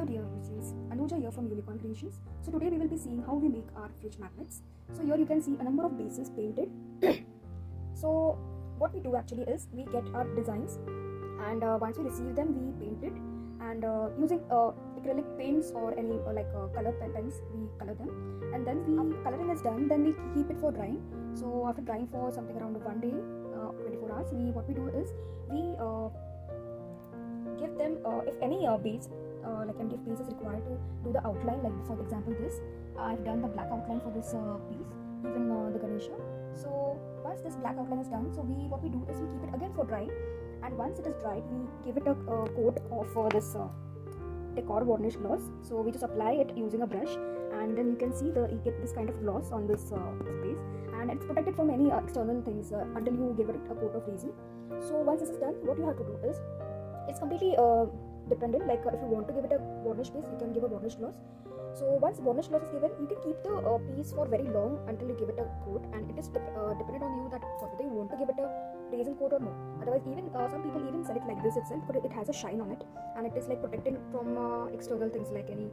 Hello dear viewers, Anuja here from Unicorn Creations. So today we will be seeing how we make our fridge magnets. So here you can see a number of bases painted. So what we do actually is we get our designs, and once we receive them we paint it, and using acrylic paints or any color pens we color them, and then after coloring is done, then we keep it for drying. So after drying for something around 1 day, 24 hours, what we do is we give them if any base empty space is required to do the outline. Like for example, this I've done the black outline for this piece, even the Ganesha. So once this black outline is done, so what we do is we keep it again for drying, and once it is dried, we give it a coat of this decor varnish gloss. So we just apply it using a brush, and then you can see you get this kind of gloss on this space, and it's protected from any external things until you give it a coat of resin. So once this is done, what you have to do is, it's completely dependent. Like if you want to give it a varnish base, you can give a varnish gloss. So once varnish gloss is given, you can keep the piece for very long until you give it a coat, and it is dependent on you that whether you want to give it a resin coat or no. Otherwise, even some people even sell it like this itself, but it has a shine on it, and it is like protected from external things like any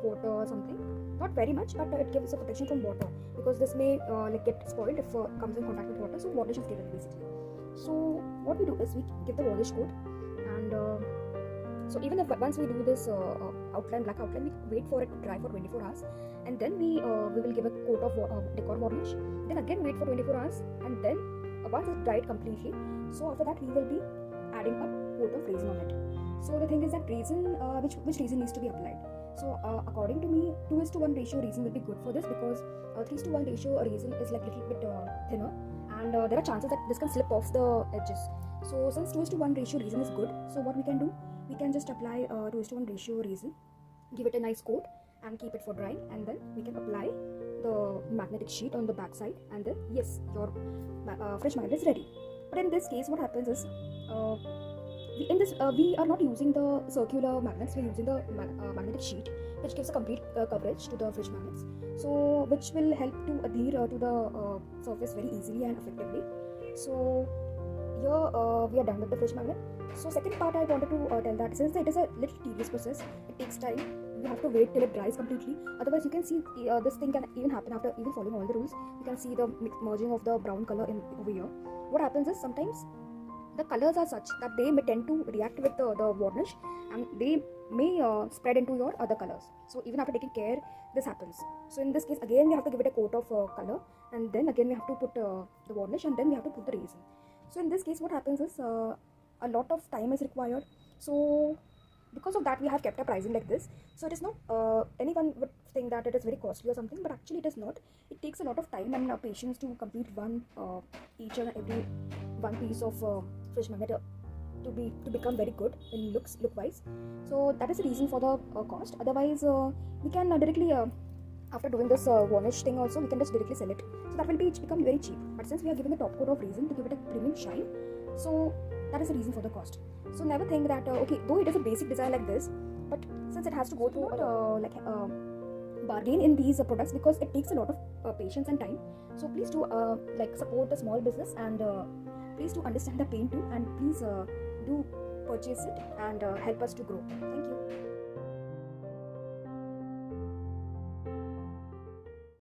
water or something. Not very much, but it gives a protection from water, because this may get spoiled if comes in contact with water. So varnish is given basically. So what we do is we give the varnish coat, and so even if once we do this black outline, we wait for it to dry for 24 hours, and then we will give a coat of decor varnish, then again wait for 24 hours, and then once it's dried completely, so after that we will be adding a coat of resin on it. So the thing is that resin, which resin needs to be applied. So according to me, 2:1 ratio resin will be good for this, because 3:1 ratio resin is like a little bit thinner, and there are chances that this can slip off the edges. So since 2:1 ratio resin is good, so what we can do, we can just apply 2:1 ratio resin, give it a nice coat, and keep it for drying, and then we can apply the magnetic sheet on the back side, and then yes, your fridge magnet is ready. But in this case, what happens is, we are not using the circular magnets, we are using the magnetic sheet, which gives a complete coverage to the fridge magnets, so which will help to adhere to the surface very easily and effectively. So here we are done with the fridge magnet. So second part I wanted to tell that since it is a little tedious process, it takes time, you have to wait till it dries completely. Otherwise, you can see this thing can even happen after even following all the rules. You can see the merging of the brown color over here. What happens is, sometimes the colors are such that they may tend to react with the varnish, and they may spread into your other colors. So even after taking care, this happens. So in this case, again we have to give it a coat of color, and then again we have to put the varnish, and then we have to put the resin. So in this case, what happens is a lot of time is required. So because of that, we have kept a pricing like this. So it is not, anyone would think that it is very costly or something, but actually it is not. It takes a lot of time and patience to complete each and every one piece of fridge magnet to become very good in look wise. So that is the reason for the cost. Otherwise, we can directly after doing this varnish thing also, we can just directly sell it. So that will become very cheap. But since we are giving the top coat of resin to give it a premium shine, so that is the reason for the cost. So never think that okay, though it is a basic design like this, but since it has to go through bargain in these products, because it takes a lot of patience and time. So please do support the small business, and please do understand the pain too, and please do purchase it and help us to grow. Thank you.